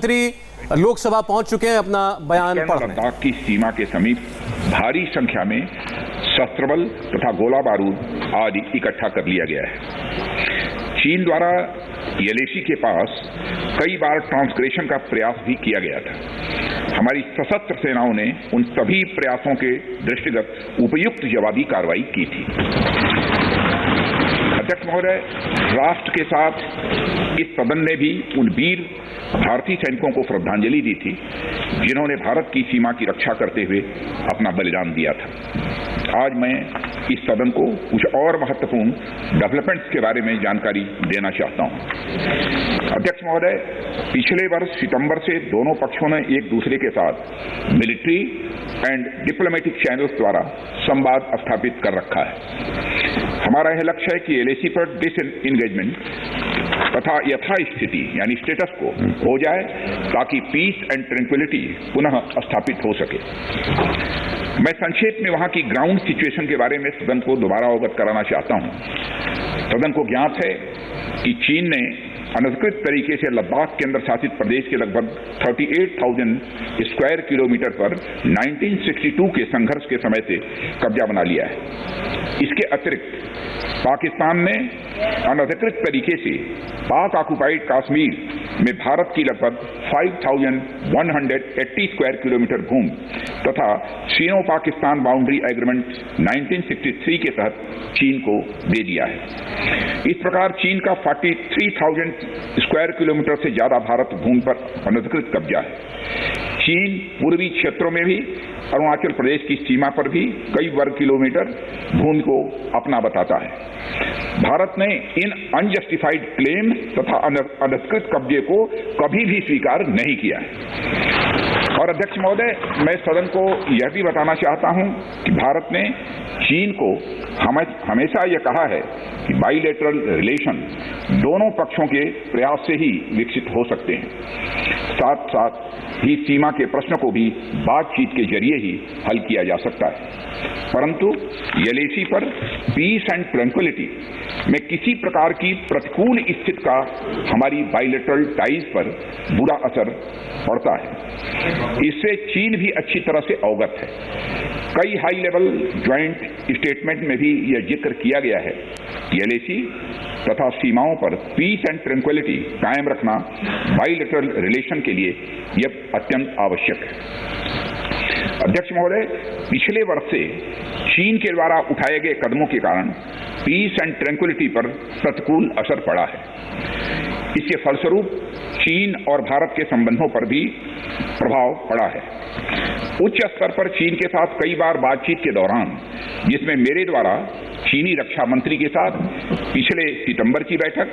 मंत्री लोकसभा पहुंच चुके हैं अपना बयान पढ़ने। लद्दाख की सीमा के समीप भारी संख्या में शस्त्र बल तथा गोला बारूद आदि इकट्ठा कर लिया गया है। चीन द्वारा एलएसी के पास कई बार ट्रांसग्रेशन का प्रयास भी किया गया था। हमारी सशस्त्र सेनाओं ने उन सभी प्रयासों के दृष्टिगत उपयुक्त जवाबी कार्रवाई की थी। अध्यक्ष महोदय, राष्ट्र के साथ इस सदन ने भी उन वीर भारतीय सैनिकों को श्रद्धांजलि दी थी जिन्होंने भारत की सीमा की रक्षा करते हुए अपना बलिदान दिया था। आज मैं इस सदन को कुछ और महत्वपूर्ण डेवलपमेंट्स के बारे में जानकारी देना चाहता हूं। अध्यक्ष महोदय, पिछले वर्ष सितंबर से दोनों पक्षों ने एक दूसरे के साथ मिलिट्री एंड डिप्लोमेटिक चैनल्स द्वारा संवाद स्थापित कर रखा है। हमारा यह लक्ष्य है कि एलएसी पर डिसएंगेजमेंट तथा यथास्थिति यानी स्टेटस को हो जाए ताकि पीस एंड ट्रैंक्विलिटी पुनः स्थापित हो सके। मैं संक्षेप में वहां की ग्राउंड सिचुएशन के बारे में सदन को दोबारा अवगत कराना चाहता हूं। सदन को ज्ञात है कि चीन ने अनधिकृत तरीके से लद्दाख केंद्र शासित प्रदेश के लगभग 38,000 स्क्वायर किलोमीटर पर 1962 के संघर्ष के समय से कब्जा बना लिया है। इसके अतिरिक्त पाकिस्तान ने अनधिकृत तरीके से पाक ऑक्युपाइड कश्मीर में भारत की लगभग 5,180 स्क्वायर किलोमीटर भूमि तथा चीनो पाकिस्तान बाउंड्री एग्रीमेंट 1963 के तहत चीन को दे दिया है। इस प्रकार चीन का 43,000 स्क्वायर किलोमीटर से ज्यादा भारत भूमि पर अनधिकृत कब्जा है। चीन पूर्वी क्षेत्रों में भी अरुणाचल प्रदेश की सीमा पर भी कई वर्ग किलोमीटर भूमि को अपना बताता है। भारत ने इन अनजस्टिफाइड क्लेम तथा अनधिकृत कब्जे को कभी भी स्वीकार नहीं किया है। और अध्यक्ष महोदय, मैं सदन को यह भी बताना चाहता हूं कि भारत ने चीन को हमेशा यह कहा है कि बाइलेटरल रिलेशन दोनों पक्षों के प्रयास से ही विकसित हो सकते हैं। साथ साथ ही सीमा के प्रश्न को भी बातचीत के जरिए ही हल किया जा सकता है। परंतु एलएसी पर पीस एंड ट्रैंक्विलिटी में किसी प्रकार की प्रतिकूल स्थिति का हमारी बाइलेटरल टाइज पर बुरा असर पड़ता है। इससे चीन भी अच्छी तरह से अवगत है। कई हाई लेवल ज्वाइंट स्टेटमेंट में भी यह जिक्र किया गया है कि एलएसी तथा सीमाओं पर पीस एंड ट्रैंक्विलिटी कायम रखना बाइलेटरल रिलेशन के लिए यह अत्यंत आवश्यक है। अध्यक्ष महोदय, पिछले वर्ष से चीन के द्वारा उठाए गए कदमों के कारण पीस एंड ट्रैंक्विलिटी पर प्रतिकूल असर पड़ा है। इसके फलस्वरूप चीन और भारत के संबंधों पर भी प्रभाव पड़ा है। उच्च स्तर पर चीन के साथ कई बार बातचीत के दौरान, जिसमें मेरे द्वारा चीनी रक्षा मंत्री के साथ पिछले सितंबर की बैठक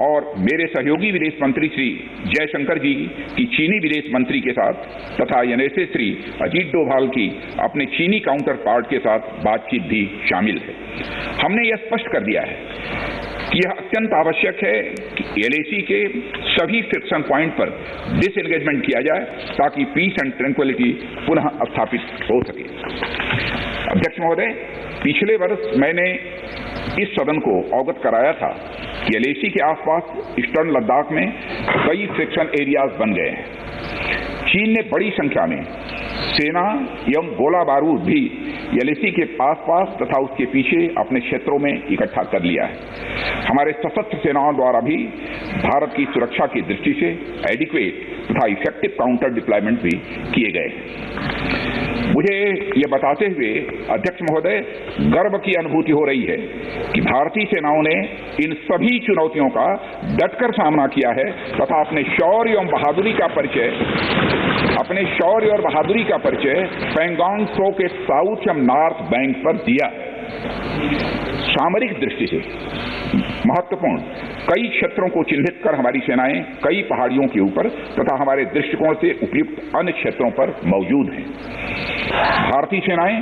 और मेरे सहयोगी विदेश मंत्री श्री जयशंकर जी की चीनी विदेश मंत्री के साथ तथा एनएसए श्री अजीत डोभाल की अपने चीनी काउंटर पार्ट के साथ बातचीत भी शामिल है। हमने यह स्पष्ट कर दिया है कि यह अत्यंत आवश्यक है कि एलएसी के सभी फ्रिक्शन पॉइंट पर डिसएंगेजमेंट किया जाए ताकि पीस एंड ट्रैंक्विलिटी पुनः स्थापित हो सके। अध्यक्ष महोदय, पिछले वर्ष मैंने इस सदन को अवगत कराया था कि एलएसी के आसपास ईस्टर्न लद्दाख में कई फ्रिक्शन एरियाज बन गए हैं। चीन ने बड़ी संख्या में सेना एवं गोला बारूद भी एलएसी के आसपास तथा उसके पीछे अपने क्षेत्रों में इकट्ठा कर लिया है। हमारे सशस्त्र सेनाओं द्वारा भी भारत की सुरक्षा की दृष्टि से एडिक्वेट तथा इफेक्टिव काउंटर डिप्लॉयमेंट भी किए गए। मुझे ये बताते हुए अध्यक्ष महोदय गर्व की अनुभूति हो रही है कि भारतीय सेनाओं ने इन सभी चुनौतियों का डटकर सामना किया है तथा अपने शौर्य एवं बहादुरी का परिचय पैंगोंग त्सो के साउथ एवं नॉर्थ बैंक पर दिया। सामरिक दृष्टि से महत्वपूर्ण कई क्षेत्रों को चिन्हित कर हमारी सेनाएं कई पहाड़ियों के ऊपर तथा हमारे दृष्टिकोण से उपयुक्त अन्य क्षेत्रों पर मौजूद हैं। भारतीय सेनाएं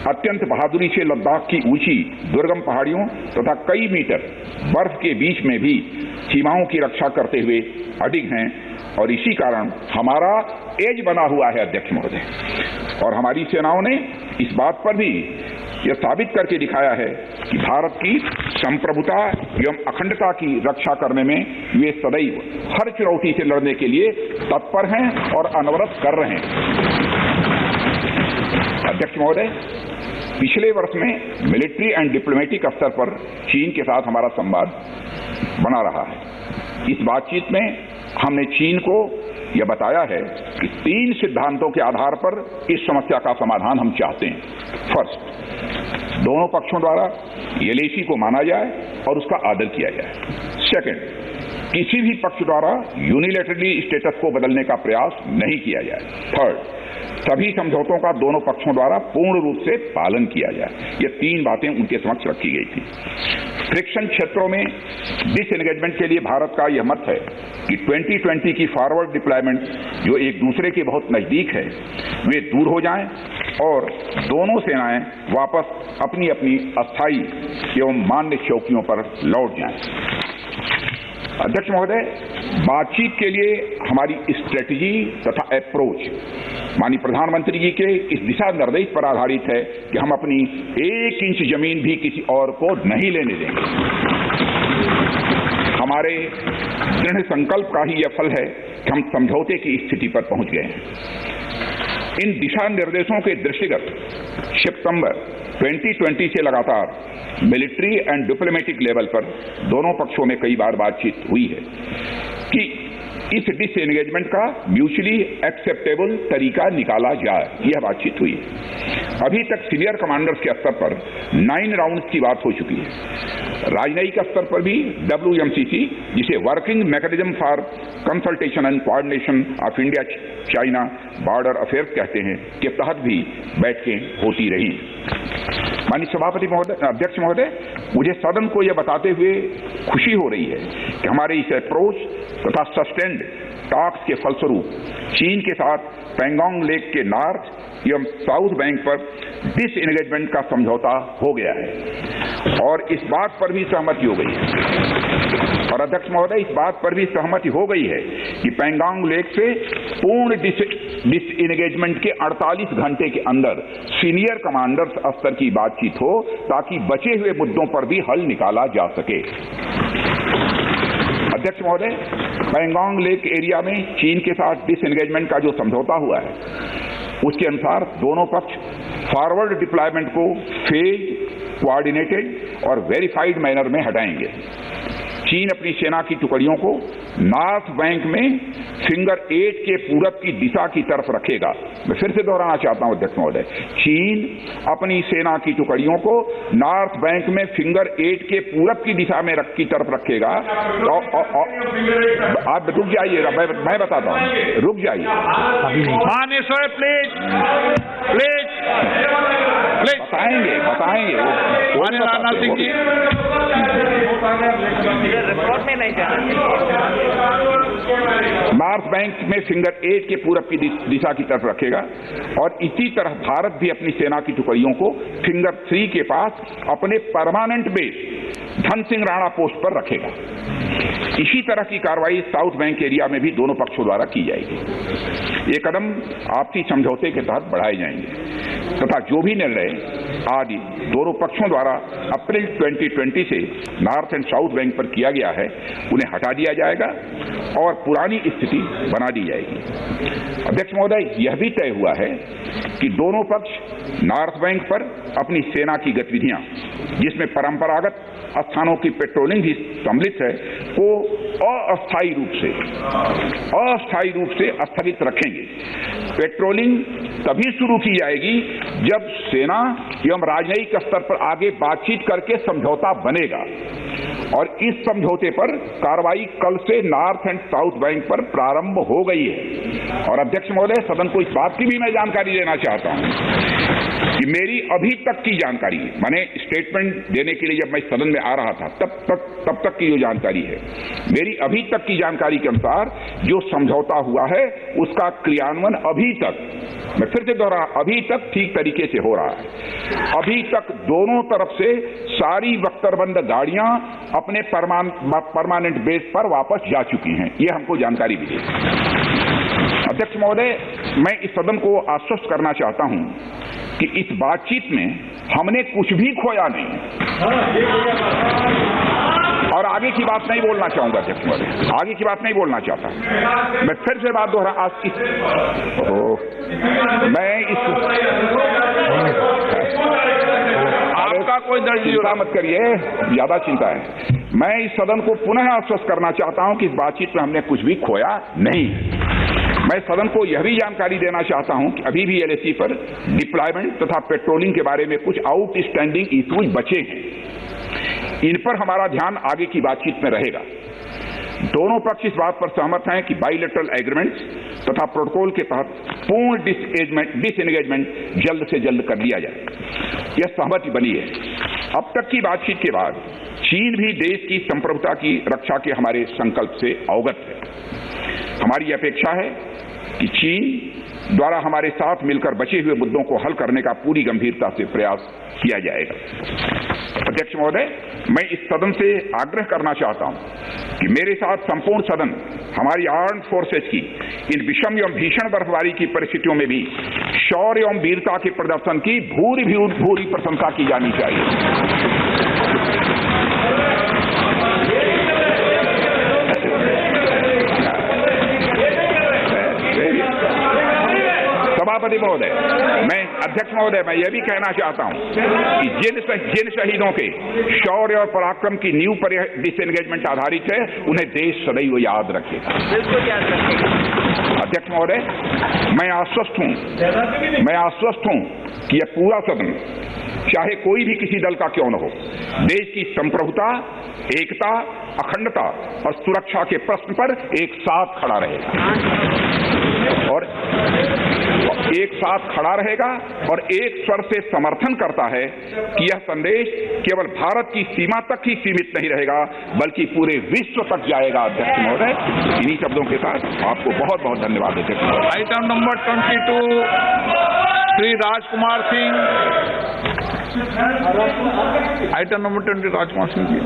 अत्यंत बहादुरी से लद्दाख की ऊंची दुर्गम पहाड़ियों तथा कई मीटर बर्फ के बीच में भी सीमाओं की रक्षा करते हुए अडिग हैं और इसी कारण हमारा एज बना हुआ है। अध्यक्ष महोदय, और हमारी सेनाओं ने इस बात पर भी यह साबित करके दिखाया है कि भारत की संप्रभुता एवं अखंडता की रक्षा करने में वे सदैव हर चुनौती से लड़ने के लिए तत्पर हैं और अनवरत कर रहे हैं। अध्यक्ष महोदय, पिछले वर्ष में मिलिट्री एंड डिप्लोमेटिक स्तर पर चीन के साथ हमारा संवाद बना रहा है। इस बातचीत में हमने चीन को यह बताया है कि 3 सिद्धांतों के आधार पर इस समस्या का समाधान हम चाहते हैं। फर्स्ट, दोनों पक्षों द्वारा एलएसी को माना जाए और उसका आदर किया जाए। सेकंड, किसी भी पक्ष द्वारा यूनिलैटरली स्टेटस को बदलने का प्रयास नहीं किया जाए। थर्ड, सभी समझौतों का दोनों पक्षों द्वारा पूर्ण रूप से पालन किया जाए। ये 3 बातें उनके समक्ष रखी गई थी। फ्रिक्शन क्षेत्रों में डिसएंगेजमेंट के लिए भारत का यह मत है कि 2020 की फॉरवर्ड डिप्लॉयमेंट जो एक दूसरे के बहुत नजदीक है, वे दूर हो जाएं और दोनों सेनाएं वापस अपनी अपनी अस्थायी एवं मान्य चौकियों पर लौट जाएं। अध्यक्ष महोदय, बातचीत के लिए हमारी स्ट्रेटजी तथा अप्रोच माननीय प्रधानमंत्री जी के इस दिशा निर्देश पर आधारित है कि हम अपनी 1 इंच जमीन भी किसी और को नहीं लेने देंगे। हमारे दृढ़ संकल्प का ही यह फल है कि हम समझौते की स्थिति पर पहुंच गए हैं। इन दिशा निर्देशों के दृष्टिगत सितंबर 2020 से लगातार मिलिट्री एंड डिप्लोमेटिक लेवल पर दोनों पक्षों में कई बार बातचीत हुई है कि इस डिसएंगेजमेंट का म्यूचुअली एक्सेप्टेबल तरीका निकाला जाए। यह बातचीत हुई है। अभी तक सीनियर कमांडर्स के स्तर पर 9 राउंड्स की बात हो चुकी है। राजनयिक स्तर पर भी WMCC, जिसे working mechanism for consultation and coordination of India China border affairs कहते हैं, के तहत भी बैठकें होती रही। माननीय सभापति महोदय, अध्यक्ष महोदय, मुझे सदन को यह बताते हुए खुशी हो रही है कि हमारे इस अप्रोच तथा सस्टेन्ड टॉक्स के फलस्वरूप चीन के साथ पैंगोंग लेक के नॉर्थ एवं साउथ बैंक पर डिसएंगेजमेंट का समझौता हो गया है और इस बात पर भी सहमति हो गई है। और अध्यक्ष महोदय, इस बात पर भी सहमति हो गई है कि पैंगोंग लेक से पूर्ण डिसएंगेजमेंट के 48 घंटे के अंदर सीनियर कमांडर्स स्तर की बातचीत हो ताकि बचे हुए मुद्दों पर भी हल निकाला जा सके। अध्यक्ष महोदय, पैंगोंग लेक एरिया में चीन के साथ डिसएंगेजमेंट का जो समझौता हुआ है, उसके अनुसार दोनों पक्ष फॉरवर्ड डिप्लॉयमेंट को फेज, कोऑर्डिनेटेड और वेरीफाइड मैनर में हटाएंगे। चीन अपनी सेना की टुकड़ियों को नॉर्थ बैंक में फिंगर 8 के पूरब की दिशा की तरफ रखेगा। मैं फिर से दोहराना चाहता हूं अध्यक्ष महोदय, चीन अपनी सेना की टुकड़ियों को नॉर्थ बैंक में फिंगर 8 के पूरब की दिशा में की तरफ रखेगा। आप रुक जाइए, मैं बताता हूं, रुक जाइए। माननीय सर, प्लीज बताएंगे माननीय राजनाथ सिंह जी, रिपोर्ट में नहीं जाना। नॉर्थ बैंक में फिंगर 8 के पूरब की दिशा की तरफ रखेगा और इसी तरह भारत भी अपनी सेना की टुकड़ियों को फिंगर 3 के पास अपने permanent base Dhan Singh Rana post पर रखेगा। इसी तरह की कार्रवाई साउथ बैंक एरिया में भी दोनों पक्षों द्वारा की जाएगी। ये कदम आपसी समझौते के तहत बढ़ाए जाएंगे तथा जो भी निर्णय आदि दोनों पक्षों द्वारा अप्रैल 2020 से नॉर्थ एंड साउथ बैंक पर किया गया है, उन्हें हटा दिया जाएगा और पुरानी स्थिति बना दी जाएगी। अध्यक्ष महोदय, यह भी तय हुआ है कि दोनों पक्ष नॉर्थ बैंक पर अपनी सेना की गतिविधियां, जिसमें परंपरागत स्थानों की पेट्रोलिंग भी सम्मिलित है, को अस्थायी रूप से स्थगित रखेंगे। पेट्रोलिंग तभी शुरू की जाएगी जब सेना एवं राजनयिक स्तर पर आगे बातचीत करके समझौता बनेगा और इस समझौते पर कार्रवाई कल से नॉर्थ एंड साउथ बैंक पर प्रारंभ हो गई है। और अध्यक्ष महोदय, सदन को इस बात की भी मैं जानकारी देना चाहता हूं कि मेरी अभी तक की जानकारी, मैंने स्टेटमेंट देने के लिए जब मैं सदन में आ रहा था तब तक की जो जानकारी है, मेरी अभी तक की जानकारी के अनुसार जो समझौता हुआ है उसका क्रियान्वयन अभी तक, मैं फिर से दोहरा, अभी तक ठीक तरीके से हो रहा है। अभी तक दोनों तरफ से सारी बख्तरबंद गाड़ियां अपने परमानेंट बेस पर वापस जा चुकी हैं, ये हमको जानकारी मिली। अध्यक्ष महोदय, मैं इस सदन को आश्वस्त करना चाहता हूं कि इस बातचीत में हमने कुछ भी खोया नहीं। और आगे की बात नहीं बोलना चाहूंगा अध्यक्ष महोदय, आगे की बात नहीं बोलना चाहता। मैं फिर से बात दोहरा आज की मैं इस आपका कोई दर्ज नहीं हो चिंता रहा। मत करिए, ज्यादा चिंता है। मैं इस सदन को पुनः आश्वस्त करना चाहता हूं कि इस बातचीत में हमने कुछ भी खोया नहीं। मैं सदन को यह भी जानकारी देना चाहता हूं कि अभी भी एलएसी पर डिप्लॉयमेंट तथा पेट्रोलिंग के बारे में कुछ आउटस्टैंडिंग इश्यूज बचे हैं। इन पर हमारा ध्यान आगे की बातचीत में रहेगा। दोनों पक्ष इस बात पर सहमत हैं कि बाइलेटरल एग्रीमेंट्स तथा प्रोटोकॉल के तहत पूर्ण डिसएंगेजमेंट जल्द से जल्द कर लिया जाए, यह सहमति बनी है। अब तक की बातचीत के बाद चीन भी देश की संप्रभुता की रक्षा के हमारे संकल्प से अवगत है। हमारी अपेक्षा है कि चीन द्वारा हमारे साथ मिलकर बचे हुए मुद्दों को हल करने का पूरी गंभीरता से प्रयास किया जाएगा। अध्यक्ष महोदय, मैं इस सदन से आग्रह करना चाहता हूं कि मेरे साथ संपूर्ण सदन हमारी आर्म्ड फोर्सेज की इन विषम एवं भीषण बर्फबारी की परिस्थितियों में भी शौर्य एवं वीरता के प्रदर्शन की भूरी प्रशंसा की जानी चाहिए। सभापति महोदय, मैं अध्यक्ष महोदय, मैं यह भी कहना चाहता हूं कि जिन शहीदों के शौर्य और पराक्रम की नींव पर डिसएंगेजमेंट आधारित है, उन्हें देश सदैव याद रखेगा। अध्यक्ष महोदय, मैं आश्वस्त हूं कि यह पूरा सदन, चाहे कोई भी किसी दल का क्यों न हो, देश की संप्रभुता, एकता, अखंडता और सुरक्षा के प्रश्न पर एक साथ खड़ा रहेगा और एक स्वर से समर्थन करता है कि यह संदेश केवल भारत की सीमा तक ही सीमित नहीं रहेगा, बल्कि पूरे विश्व तक जाएगा। अध्यक्ष महोदय, इन्हीं शब्दों के साथ आपको बहुत बहुत धन्यवाद अध्यक्ष महोदय। Item number 22 Shri Rajkumar Singh. Item number 20 Rajkumar Singh ji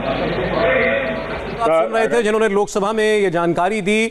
सुन रहे थे, जिन्होंने लोकसभा में ये जानकारी दी।